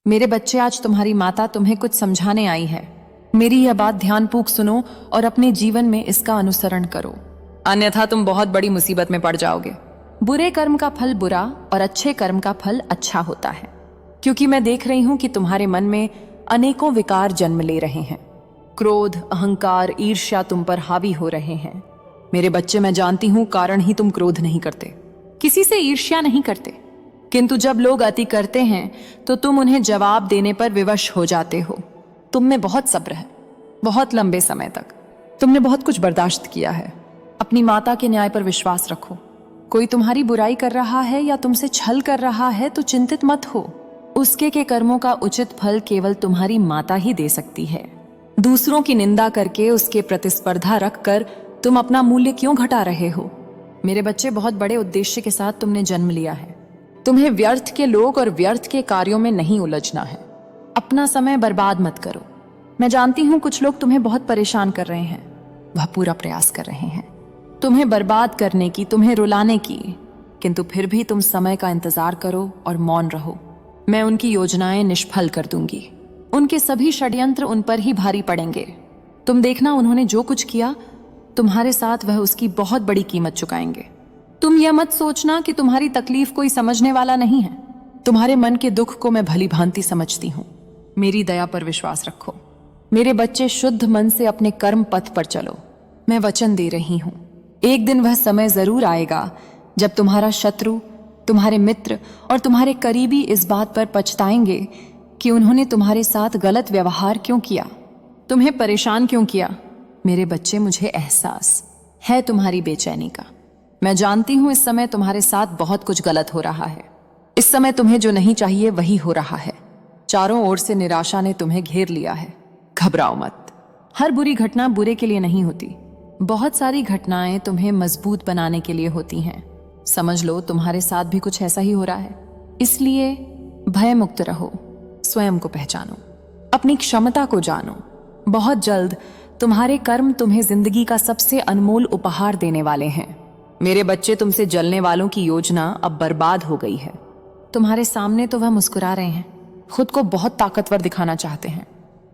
मेरे बच्चे, आज तुम्हारी माता तुम्हें कुछ समझाने आई है। मेरी यह बात ध्यानपूर्वक सुनो और अपने जीवन में इसका अनुसरण करो, अन्यथा तुम बहुत बड़ी मुसीबत में पड़ जाओगे। बुरे कर्म का फल बुरा और अच्छे कर्म का फल अच्छा होता है, क्योंकि मैं देख रही हूं कि तुम्हारे मन में अनेकों विकार जन्म ले रहे हैं। क्रोध, अहंकार, ईर्ष्या तुम पर हावी हो रहे हैं। मेरे बच्चे, मैं जानती हूं कारण ही तुम क्रोध नहीं करते, किसी से ईर्ष्या नहीं करते, किंतु जब लोग अति करते हैं तो तुम उन्हें जवाब देने पर विवश हो जाते हो। तुम में बहुत सब्र है, बहुत लंबे समय तक तुमने बहुत कुछ बर्दाश्त किया है। अपनी माता के न्याय पर विश्वास रखो। कोई तुम्हारी बुराई कर रहा है या तुमसे छल कर रहा है तो चिंतित मत हो। उसके के कर्मों का उचित फल केवल तुम्हारी माता ही दे सकती है। दूसरों की निंदा करके उसके प्रतिस्पर्धा रखकर तुम अपना मूल्य क्यों घटा रहे हो? मेरे बच्चे, बहुत बड़े उद्देश्य के साथ तुमने जन्म लिया है। तुम्हें व्यर्थ के लोग और व्यर्थ के कार्यों में नहीं उलझना है। अपना समय बर्बाद मत करो। मैं जानती हूं कुछ लोग तुम्हें बहुत परेशान कर रहे हैं, वह पूरा प्रयास कर रहे हैं तुम्हें बर्बाद करने की, तुम्हें रुलाने की, किंतु फिर भी तुम समय का इंतजार करो और मौन रहो। मैं उनकी योजनाएं निष्फल कर दूंगी। उनके सभी षड्यंत्र उन पर ही भारी पड़ेंगे। तुम देखना, उन्होंने जो कुछ किया तुम्हारे साथ, वह उसकी बहुत बड़ी कीमत चुकाएंगे। तुम यह मत सोचना कि तुम्हारी तकलीफ कोई समझने वाला नहीं है। तुम्हारे मन के दुख को मैं भली भांति समझती हूँ। मेरी दया पर विश्वास रखो। मेरे बच्चे, शुद्ध मन से अपने कर्म पथ पर चलो। मैं वचन दे रही हूँ, एक दिन वह समय जरूर आएगा जब तुम्हारा शत्रु, तुम्हारे मित्र और तुम्हारे करीबी इस बात पर पछताएंगे कि उन्होंने तुम्हारे साथ गलत व्यवहार क्यों किया, तुम्हें परेशान क्यों किया। मेरे बच्चे, मुझे एहसास है तुम्हारी बेचैनी का। मैं जानती हूं इस समय तुम्हारे साथ बहुत कुछ गलत हो रहा है। इस समय तुम्हें जो नहीं चाहिए वही हो रहा है। चारों ओर से निराशा ने तुम्हें घेर लिया है। घबराओ मत। हर बुरी घटना बुरे के लिए नहीं होती। बहुत सारी घटनाएं तुम्हें मजबूत बनाने के लिए होती हैं। समझ लो तुम्हारे साथ भी कुछ ऐसा ही हो रहा है। इसलिए भय मुक्त रहो, स्वयं को पहचानो, अपनी क्षमता को जानो। बहुत जल्द तुम्हारे कर्म तुम्हें जिंदगी का सबसे अनमोल उपहार देने वाले हैं। मेरे बच्चे, तुमसे जलने वालों की योजना अब बर्बाद हो गई है। तुम्हारे सामने तो वह मुस्कुरा रहे हैं, खुद को बहुत ताकतवर दिखाना चाहते हैं,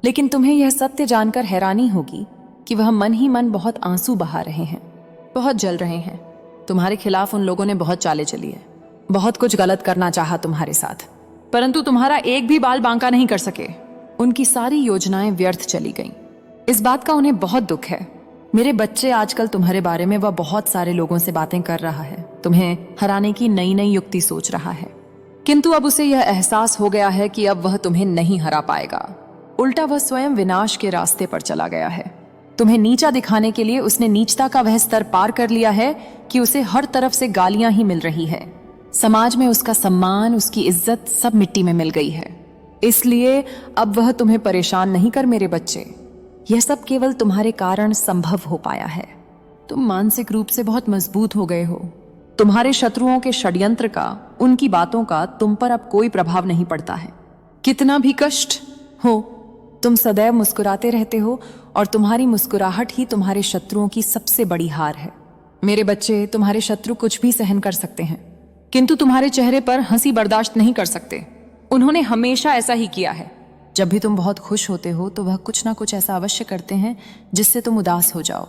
लेकिन तुम्हें यह सत्य जानकर हैरानी होगी कि वह मन ही मन बहुत आंसू बहा रहे हैं, बहुत जल रहे हैं। तुम्हारे खिलाफ उन लोगों ने बहुत चालें चली है, बहुत कुछ गलत करना चाहा तुम्हारे साथ, परंतु तुम्हारा एक भी बाल बांका नहीं कर सके। उनकी सारी योजनाएं व्यर्थ चली गईं। इस बात का उन्हें बहुत दुख है। मेरे बच्चे, आजकल तुम्हारे बारे में वह बहुत सारे लोगों से बातें कर रहा है, तुम्हें हराने की नई नई युक्ति सोच रहा है, किंतु अब उसे यह एहसास हो गया है कि अब वह तुम्हें नहीं हरा पाएगा। उल्टा वह स्वयं विनाश के रास्ते पर चला गया है। तुम्हें नीचा दिखाने के लिए उसने नीचता का वह स्तर पार कर लिया है कि उसे हर तरफ से गालियां ही मिल रही है। समाज में उसका सम्मान, उसकी इज्जत सब मिट्टी में मिल गई है। इसलिए अब वह तुम्हें परेशान नहीं कर मेरे बच्चे। यह सब केवल तुम्हारे कारण संभव हो पाया है। तुम मानसिक रूप से बहुत मजबूत हो गए हो। तुम्हारे शत्रुओं के षड्यंत्र का, उनकी बातों का तुम पर अब कोई प्रभाव नहीं पड़ता है। कितना भी कष्ट हो, तुम सदैव मुस्कुराते रहते हो और तुम्हारी मुस्कुराहट ही तुम्हारे शत्रुओं की सबसे बड़ी हार है। मेरे बच्चे, तुम्हारे शत्रु कुछ भी सहन कर सकते हैं, किंतु तुम्हारे चेहरे पर हंसी बर्दाश्त नहीं कर सकते। उन्होंने हमेशा ऐसा ही किया है। जब भी तुम बहुत खुश होते हो तो वह कुछ ना कुछ ऐसा अवश्य करते हैं जिससे तुम उदास हो जाओ।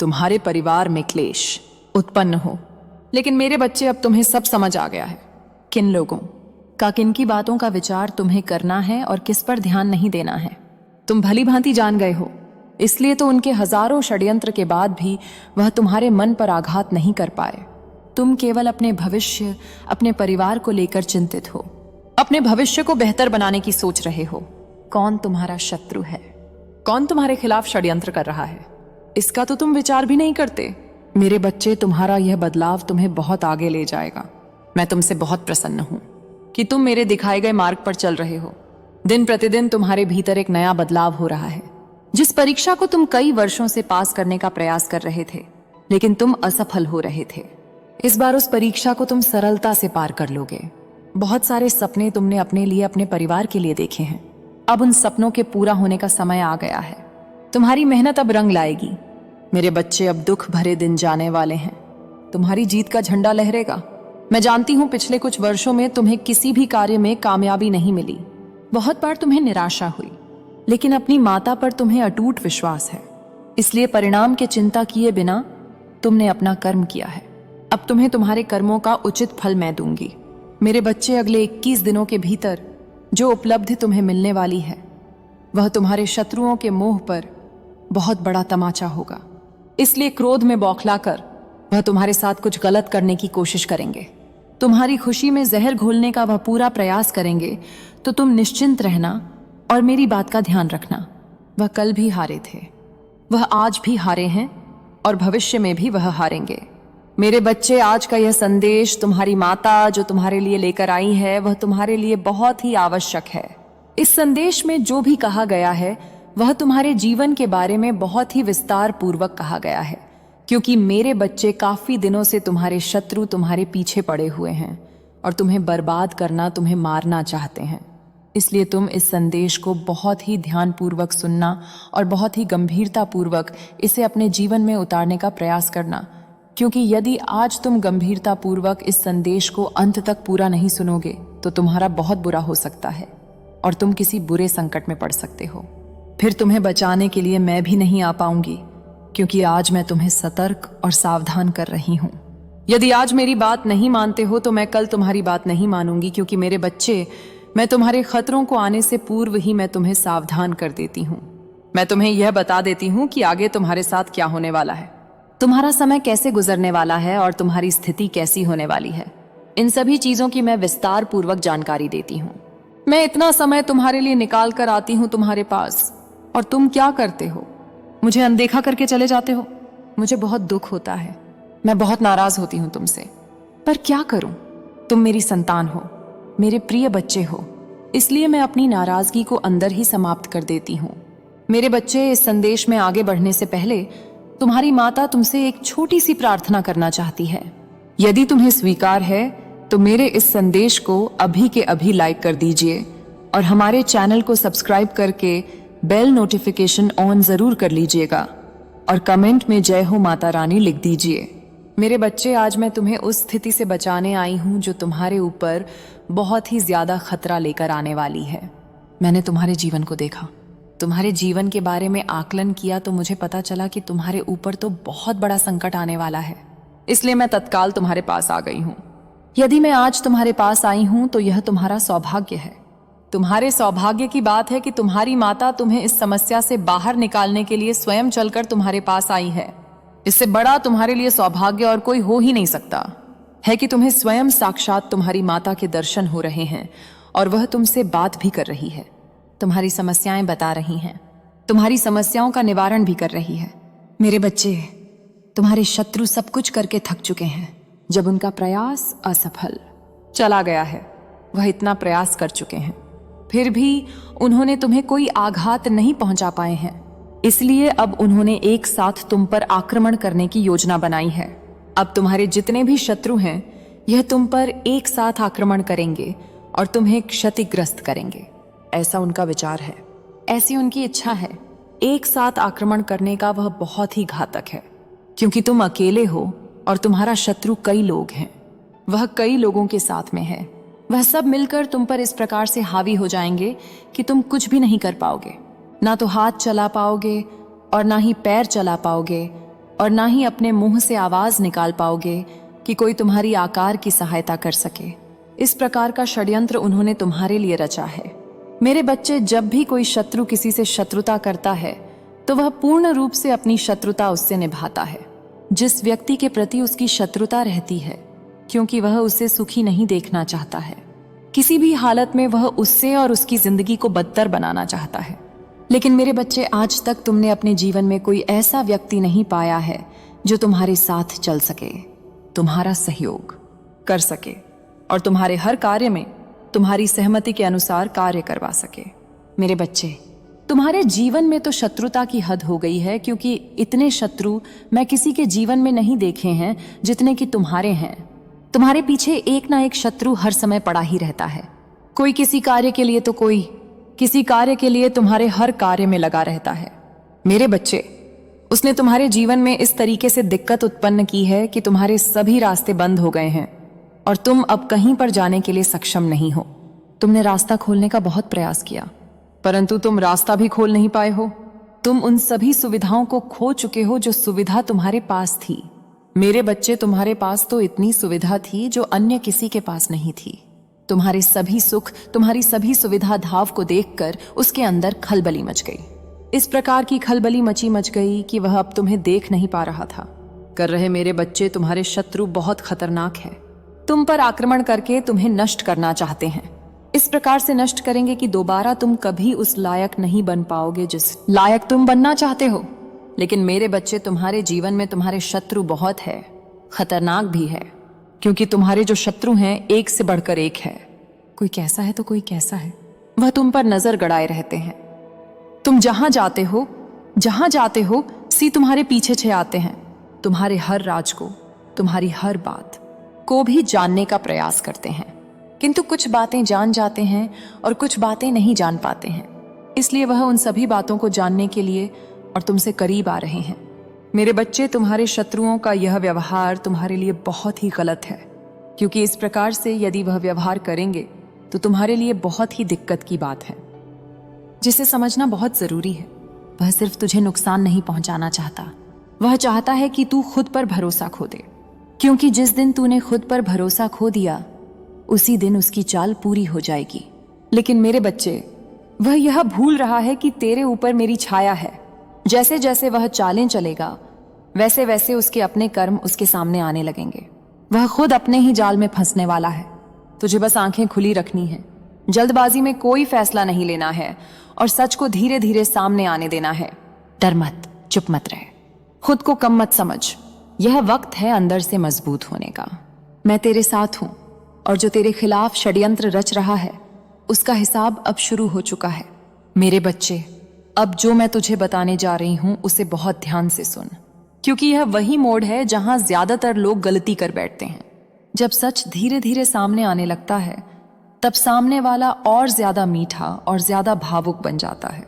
तुम्हारे परिवार में क्लेश उत्पन्न हो। लेकिन मेरे बच्चे, अब तुम्हें सब समझ आ गया है। किन लोगों का, किन की बातों का विचार तुम्हें करना है और किस पर ध्यान नहीं देना है, तुम भली भांति जान गए हो। इसलिए तो उनके हजारों षड्यंत्र के बाद भी वह तुम्हारे मन पर आघात नहीं कर पाए। तुम केवल अपने भविष्य, अपने परिवार को लेकर चिंतित हो, अपने भविष्य को बेहतर बनाने की सोच रहे हो। कौन तुम्हारा शत्रु है, कौन तुम्हारे खिलाफ षड्यंत्र कर रहा है, इसका तो तुम विचार भी नहीं करते। मेरे बच्चे, तुम्हारा यह बदलाव तुम्हें बहुत आगे ले जाएगा। मैं तुमसे बहुत प्रसन्न हूं कि तुम मेरे दिखाए गए मार्ग पर चल रहे हो। दिन प्रतिदिन तुम्हारे भीतर एक नया बदलाव हो रहा है। जिस परीक्षा को तुम कई वर्षों से पास करने का प्रयास कर रहे थे, लेकिन तुम असफल हो रहे थे, इस बार उस परीक्षा को तुम सरलता से पार कर लोगे। बहुत सारे सपने तुमने अपने लिए, अपने परिवार के लिए देखे हैं। अब उन सपनों के पूरा होने का समय आ गया है। तुम्हारी मेहनत अब रंग लाएगी। मेरे बच्चे, अब दुख भरे दिन जाने वाले हैं। तुम्हारी जीत का झंडा लहरेगा। मैं जानती हूं पिछले कुछ वर्षों में तुम्हें किसी भी कार्य में कामयाबी नहीं मिली, बहुत बार तुम्हें निराशा हुई, लेकिन अपनी माता पर तुम्हें अटूट विश्वास है, इसलिए परिणाम की चिंता किए बिना तुमने अपना कर्म किया है। अब तुम्हें तुम्हारे कर्मों का उचित फल मैं दूंगी। मेरे बच्चे, अगले 21 दिनों के भीतर जो उपलब्धि तुम्हें मिलने वाली है वह तुम्हारे शत्रुओं के मोह पर बहुत बड़ा तमाचा होगा। इसलिए क्रोध में बौखलाकर वह तुम्हारे साथ कुछ गलत करने की कोशिश करेंगे। तुम्हारी खुशी में जहर घोलने का वह पूरा प्रयास करेंगे, तो तुम निश्चिंत रहना और मेरी बात का ध्यान रखना। वह कल भी हारे थे, वह आज भी हारे हैं और भविष्य में भी वह हारेंगे। मेरे बच्चे, आज का यह संदेश तुम्हारी माता जो तुम्हारे लिए लेकर आई है वह तुम्हारे लिए बहुत ही आवश्यक है। इस संदेश में जो भी कहा गया है वह तुम्हारे जीवन के बारे में बहुत ही विस्तार पूर्वक कहा गया है, क्योंकि मेरे बच्चे काफी दिनों से तुम्हारे शत्रु तुम्हारे पीछे पड़े हुए हैं और तुम्हें बर्बाद करना, तुम्हें मारना चाहते हैं। इसलिए तुम इस संदेश को बहुत ही ध्यानपूर्वक सुनना और बहुत ही गंभीरतापूर्वक इसे अपने जीवन में उतारने का प्रयास करना, क्योंकि यदि आज तुम गंभीरतापूर्वक इस संदेश को अंत तक पूरा नहीं सुनोगे तो तुम्हारा बहुत बुरा हो सकता है और तुम किसी बुरे संकट में पड़ सकते हो। फिर तुम्हें बचाने के लिए मैं भी नहीं आ पाऊंगी, क्योंकि आज मैं तुम्हें सतर्क और सावधान कर रही हूं। यदि आज मेरी बात नहीं मानते हो तो मैं कल तुम्हारी बात नहीं मानूंगी, क्योंकि मेरे बच्चे, मैं तुम्हारे खतरों को आने से पूर्व ही मैं तुम्हें सावधान कर देती हूँ। मैं तुम्हें यह बता देती हूँ कि आगे तुम्हारे साथ क्या होने वाला है, तुम्हारा समय कैसे गुजरने वाला है और तुम्हारी स्थिति कैसी होने वाली है। इन सभी चीजों की मैं विस्तार पूर्वक जानकारी देती हूँ। मैं इतना समय तुम्हारे लिए निकाल कर आती हूँ तुम्हारे पास, और तुम क्या करते हो? मुझे अनदेखा करके चले जाते हो। मुझे बहुत दुख होता है, मैं बहुत नाराज होती हूँ तुमसे, पर क्या करूं? तुम मेरी संतान हो, मेरे प्रिय बच्चे हो, इसलिए मैं अपनी नाराजगी को अंदर ही समाप्त कर देती हूँ। मेरे बच्चे, इस संदेश में आगे बढ़ने से पहले तुम्हारी माता तुमसे एक छोटी सी प्रार्थना करना चाहती है। यदि तुम्हें स्वीकार है तो मेरे इस संदेश को अभी के अभी लाइक कर दीजिए और हमारे चैनल को सब्सक्राइब करके बेल नोटिफिकेशन ऑन जरूर कर लीजिएगा और कमेंट में जय हो माता रानी लिख दीजिए। मेरे बच्चे, आज मैं तुम्हें उस स्थिति से बचाने आई हूं जो तुम्हारे ऊपर बहुत ही ज्यादा खतरा लेकर आने वाली है। मैंने तुम्हारे जीवन को देखा, तुम्हारे जीवन के बारे में आकलन किया, तो मुझे पता चला कि तुम्हारे ऊपर तो बहुत बड़ा संकट आने वाला है। इसलिए मैं तत्काल तुम्हारे पास आ गई हूँ। यदि मैं आज तुम्हारे पास आई हूँ तो यह तुम्हारा सौभाग्य है। तुम्हारे सौभाग्य की बात है कि तुम्हारी माता तुम्हें इस समस्या से बाहर निकालने के लिए स्वयं चलकर तुम्हारे पास आई है। इससे बड़ा तुम्हारे लिए सौभाग्य और कोई हो ही नहीं सकता है कि तुम्हें स्वयं साक्षात तुम्हारी माता के दर्शन हो रहे हैं और वह तुमसे बात भी कर रही है, तुम्हारी समस्याएं बता रही हैं, तुम्हारी समस्याओं का निवारण भी कर रही है। मेरे बच्चे, तुम्हारे शत्रु सब कुछ करके थक चुके हैं। जब उनका प्रयास असफल चला गया है, वह इतना प्रयास कर चुके हैं, फिर भी उन्होंने तुम्हें कोई आघात नहीं पहुंचा पाए हैं। इसलिए अब उन्होंने एक साथ तुम पर आक्रमण करने की योजना बनाई है। अब तुम्हारे जितने भी शत्रु हैं, यह तुम पर एक साथ आक्रमण करेंगे और तुम्हें क्षतिग्रस्त करेंगे। ऐसा उनका विचार है, ऐसी उनकी इच्छा है। एक साथ आक्रमण करने का वह बहुत ही घातक है, क्योंकि तुम अकेले हो और तुम्हारा शत्रु कई लोग हैं। वह कई लोगों के साथ में है। वह सब मिलकर तुम पर इस प्रकार से हावी हो जाएंगे कि तुम कुछ भी नहीं कर पाओगे। ना तो हाथ चला पाओगे और ना ही पैर चला पाओगे और ना ही अपने मुंह से आवाज निकाल पाओगे कि कोई तुम्हारी आकार की सहायता कर सके। इस प्रकार का षड्यंत्र उन्होंने तुम्हारे लिए रचा है। मेरे बच्चे, जब भी कोई शत्रु किसी से शत्रुता करता है तो वह पूर्ण रूप से अपनी शत्रुता उससे निभाता है। जिस व्यक्ति के प्रति उसकी शत्रुता रहती है, क्योंकि वह उसे सुखी नहीं देखना चाहता है, किसी भी हालत में वह उससे और उसकी जिंदगी को बदतर बनाना चाहता है। लेकिन मेरे बच्चे, आज तक तुमने अपने जीवन में कोई ऐसा व्यक्ति नहीं पाया है जो तुम्हारे साथ चल सके, तुम्हारा सहयोग कर सके और तुम्हारे हर कार्य में तुम्हारी सहमति के अनुसार कार्य करवा सके। मेरे बच्चे, तुम्हारे जीवन में तो शत्रुता की हद हो गई है, क्योंकि इतने शत्रु मैं किसी के जीवन में नहीं देखे हैं जितने कि तुम्हारे हैं। तुम्हारे पीछे एक ना एक शत्रु हर समय पड़ा ही रहता है। कोई किसी कार्य के लिए तो कोई किसी कार्य के लिए तुम्हारे हर कार्य में लगा रहता है। मेरे बच्चे, उसने तुम्हारे जीवन में इस तरीके से दिक्कत उत्पन्न की है कि तुम्हारे सभी रास्ते बंद हो गए हैं और तुम अब कहीं पर जाने के लिए सक्षम नहीं हो। तुमने रास्ता खोलने का बहुत प्रयास किया, परंतु तुम रास्ता भी खोल नहीं पाए हो। तुम उन सभी सुविधाओं को खो चुके हो जो सुविधा तुम्हारे पास थी। मेरे बच्चे, तुम्हारे पास तो इतनी सुविधा थी जो अन्य किसी के पास नहीं थी। तुम्हारे सभी सुख, तुम्हारी सभी सुविधा धाव को देखकर उसके अंदर खलबली मच गई। इस प्रकार की खलबली मच गई कि वह अब तुम्हें देख नहीं पा रहा था। कर रहे मेरे बच्चे, तुम्हारे शत्रु बहुत खतरनाक है। तुम पर आक्रमण करके तुम्हें नष्ट करना चाहते हैं। इस प्रकार से नष्ट करेंगे कि दोबारा तुम कभी उस लायक नहीं बन पाओगे जिस लायक तुम बनना चाहते हो। लेकिन मेरे बच्चे, तुम्हारे जीवन में तुम्हारे शत्रु बहुत है, खतरनाक भी है, क्योंकि तुम्हारे जो शत्रु हैं एक से बढ़कर एक है। कोई कैसा है तो कोई कैसा है, वह तुम पर नजर गड़ाए रहते हैं। तुम जहां जाते हो सी तुम्हारे पीछे छे आते हैं। तुम्हारे हर राज को, तुम्हारी हर बात को भी जानने का प्रयास करते हैं, किंतु कुछ बातें जान जाते हैं और कुछ बातें नहीं जान पाते हैं। इसलिए वह उन सभी बातों को जानने के लिए और तुमसे करीब आ रहे हैं। मेरे बच्चे, तुम्हारे शत्रुओं का यह व्यवहार तुम्हारे लिए बहुत ही गलत है, क्योंकि इस प्रकार से यदि वह व्यवहार करेंगे तो तुम्हारे लिए बहुत ही दिक्कत की बात है, जिसे समझना बहुत जरूरी है। वह सिर्फ तुझे नुकसान नहीं पहुंचाना चाहता, वह चाहता है कि तू खुद पर भरोसा खो दे, क्योंकि जिस दिन तूने खुद पर भरोसा खो दिया उसी दिन उसकी चाल पूरी हो जाएगी। लेकिन मेरे बच्चे, वह यह भूल रहा है कि तेरे ऊपर मेरी छाया है। जैसे जैसे वह चालें चलेगा वैसे वैसे उसके अपने कर्म उसके सामने आने लगेंगे। वह खुद अपने ही जाल में फंसने वाला है। तुझे बस आंखें खुली रखनी है, जल्दबाजी में कोई फैसला नहीं लेना है और सच को धीरे धीरे सामने आने देना है। डर मत, चुप मत रहे, खुद को कम मत समझ। यह वक्त है अंदर से मजबूत होने का। मैं तेरे साथ हूं और जो तेरे खिलाफ षड्यंत्र रच रहा है उसका हिसाब अब शुरू हो चुका है। मेरे बच्चे, अब जो मैं तुझे बताने जा रही हूं उसे बहुत ध्यान से सुन, क्योंकि यह वही मोड़ है जहां ज्यादातर लोग गलती कर बैठते हैं। जब सच धीरे धीरे सामने आने लगता है तब सामने वाला और ज्यादा मीठा और ज्यादा भावुक बन जाता है।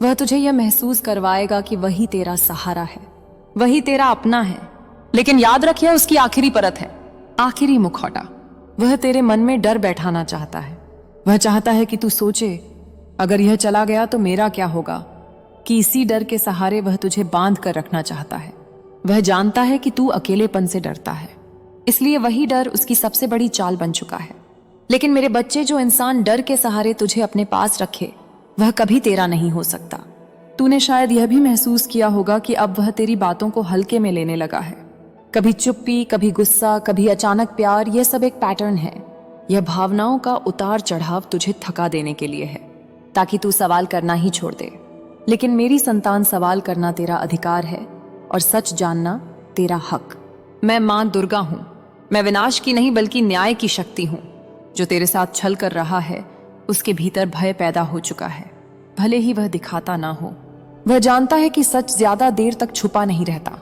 वह तुझे यह महसूस करवाएगा कि वही तेरा सहारा है, वही तेरा अपना है। लेकिन याद रखिए, उसकी आखिरी परत है, आखिरी मुखौटा। वह तेरे मन में डर बैठाना चाहता है। वह चाहता है कि तू सोचे, अगर यह चला गया तो मेरा क्या होगा, कि इसी डर के सहारे वह तुझे बांध कर रखना चाहता है। वह जानता है कि तू अकेलेपन से डरता है, इसलिए वही डर उसकी सबसे बड़ी चाल बन चुका है। लेकिन मेरे बच्चे, जो इंसान डर के सहारे तुझे अपने पास रखे वह कभी तेरा नहीं हो सकता। तूने शायद यह भी महसूस किया होगा कि अब वह तेरी बातों को हल्के में लेने लगा है। कभी चुप्पी, कभी गुस्सा, कभी अचानक प्यार, यह सब एक पैटर्न है। यह भावनाओं का उतार चढ़ाव तुझे थका देने के लिए है, ताकि तू सवाल करना ही छोड़ दे। लेकिन मेरी संतान, सवाल करना तेरा अधिकार है और सच जानना तेरा हक। मैं मां दुर्गा हूं। मैं विनाश की नहीं बल्कि न्याय की शक्ति हूं। जो तेरे साथ छल कर रहा है उसके भीतर भय पैदा हो चुका है, भले ही वह दिखाता ना हो। वह जानता है कि सच ज्यादा देर तक छुपा नहीं रहता,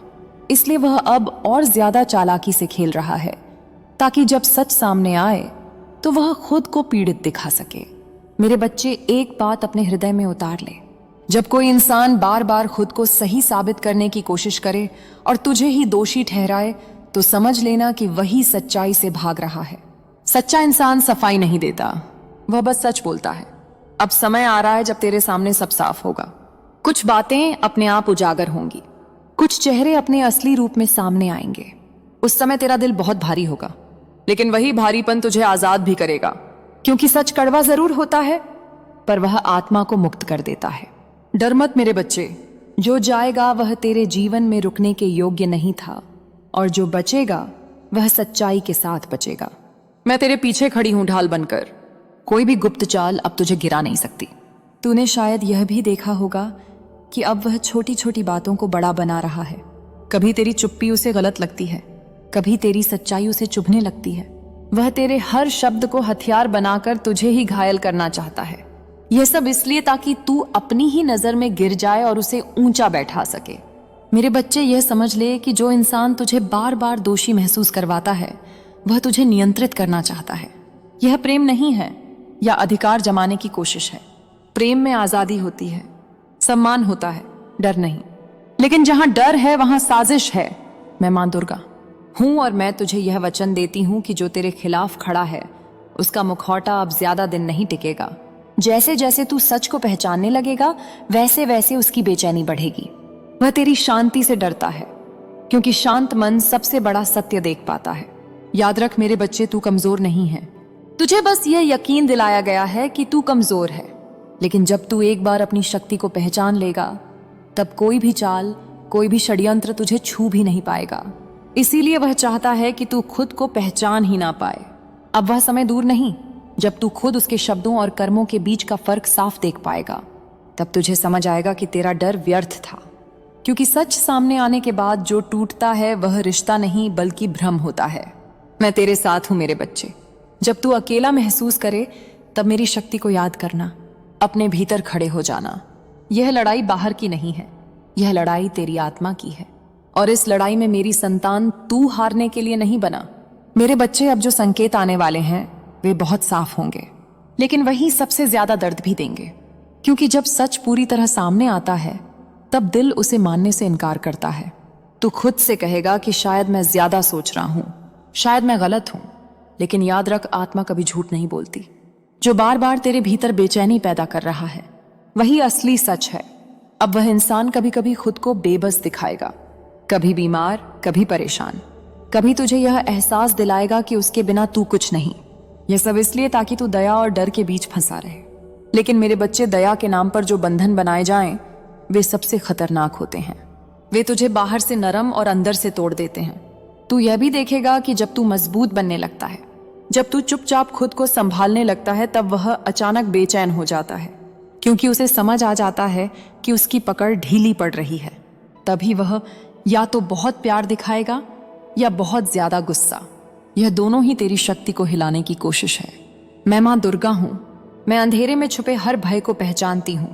इसलिए वह अब और ज्यादा चालाकी से खेल रहा है, ताकि जब सच सामने आए तो वह खुद को पीड़ित दिखा सके। मेरे बच्चे, एक बात अपने हृदय में उतार ले। जब कोई इंसान बार बार खुद को सही साबित करने की कोशिश करे और तुझे ही दोषी ठहराए तो समझ लेना कि वही सच्चाई से भाग रहा है। सच्चा इंसान सफाई नहीं देता, वह बस सच बोलता है। अब समय आ रहा है जब तेरे सामने सब साफ होगा। कुछ बातें अपने आप उजागर होंगी, कुछ चेहरे अपने असली रूप में सामने आएंगे। उस समय तेरा दिल बहुत भारी होगा, लेकिन वही भारीपन तुझे आजाद भी करेगा, क्योंकि सच कड़वा जरूर होता है पर वह आत्मा को मुक्त कर देता है। डर मत मेरे बच्चे, जो जाएगा वह तेरे जीवन में रुकने के योग्य नहीं था, और जो बचेगा वह सच्चाई के साथ बचेगा। मैं तेरे पीछे खड़ी हूं ढाल बनकर। कोई भी गुप्त चाल अब तुझे गिरा नहीं सकती। तूने शायद यह भी देखा होगा कि अब वह छोटी छोटी बातों को बड़ा बना रहा है। कभी तेरी चुप्पी उसे गलत लगती है, कभी तेरी सच्चाई उसे चुभने लगती है। वह तेरे हर शब्द को हथियार बनाकर तुझे ही घायल करना चाहता है। यह सब इसलिए ताकि तू अपनी ही नजर में गिर जाए और उसे ऊंचा बैठा सके। मेरे बच्चे, यह समझ ले कि जो इंसान तुझे बार बार दोषी महसूस करवाता है वह तुझे नियंत्रित करना चाहता है। यह प्रेम नहीं है या अधिकार जमाने की कोशिश है। प्रेम में आजादी होती है, सम्मान होता है, डर नहीं। लेकिन जहां डर है वहां साजिश है। मैं मां दुर्गा हूं और मैं तुझे यह वचन देती हूं कि जो तेरे खिलाफ खड़ा है उसका मुखौटा अब ज्यादा दिन नहीं टिकेगा। जैसे जैसे तू सच को पहचानने लगेगा वैसे वैसे उसकी बेचैनी बढ़ेगी। वह तेरी शांति से डरता है, क्योंकि शांत मन सबसे बड़ा सत्य देख पाता है। याद रख मेरे बच्चे, तू कमजोर नहीं है। तुझे बस यह यकीन दिलाया गया है कि तू कमजोर है, लेकिन जब तू एक बार अपनी शक्ति को पहचान लेगा तब कोई भी चाल, कोई भी षड्यंत्र तुझे छू भी नहीं पाएगा। इसीलिए वह चाहता है कि तू खुद को पहचान ही ना पाए। अब वह समय दूर नहीं जब तू खुद उसके शब्दों और कर्मों के बीच का फर्क साफ देख पाएगा। तब तुझे समझ आएगा कि तेरा डर व्यर्थ था, क्योंकि सच सामने आने के बाद जो टूटता है वह रिश्ता नहीं बल्कि भ्रम होता है। मैं तेरे साथ हूं मेरे बच्चे। जब तू अकेला महसूस करे तब मेरी शक्ति को याद करना, अपने भीतर खड़े हो जाना। यह लड़ाई बाहर की नहीं है, यह लड़ाई तेरी आत्मा की है। और इस लड़ाई में मेरी संतान तू हारने के लिए नहीं बना। मेरे बच्चे, अब जो संकेत आने वाले हैं वे बहुत साफ होंगे, लेकिन वही सबसे ज्यादा दर्द भी देंगे, क्योंकि जब सच पूरी तरह सामने आता है तब दिल उसे मानने से इनकार करता है। तू खुद से कहेगा कि शायद मैं ज्यादा सोच रहा हूं, शायद मैं गलत हूं, लेकिन याद रख, आत्मा कभी झूठ नहीं बोलती। जो बार बार तेरे भीतर बेचैनी पैदा कर रहा है वही असली सच है। अब वह इंसान कभी कभी खुद को बेबस दिखाएगा, कभी बीमार, कभी परेशान, कभी तुझे यह एहसास दिलाएगा कि उसके बिना तू कुछ नहीं। यह सब इसलिए ताकि तू दया और डर के बीच फंसा रहे। लेकिन मेरे बच्चे, दया के नाम पर जो बंधन बनाए जाएं वे सबसे खतरनाक होते हैं। वे तुझे बाहर से नरम और अंदर से तोड़ देते हैं। तू यह भी देखेगा कि जब तू मजबूत बनने लगता है, जब तू चुपचाप खुद को संभालने लगता है, तब वह अचानक बेचैन हो जाता है, क्योंकि उसे समझ आ जाता है कि उसकी पकड़ ढीली पड़ रही है। तभी वह या तो बहुत प्यार दिखाएगा या बहुत ज्यादा गुस्सा। यह दोनों ही तेरी शक्ति को हिलाने की कोशिश है। मैं मां दुर्गा हूं। मैं अंधेरे में छुपे हर भय को पहचानती हूं।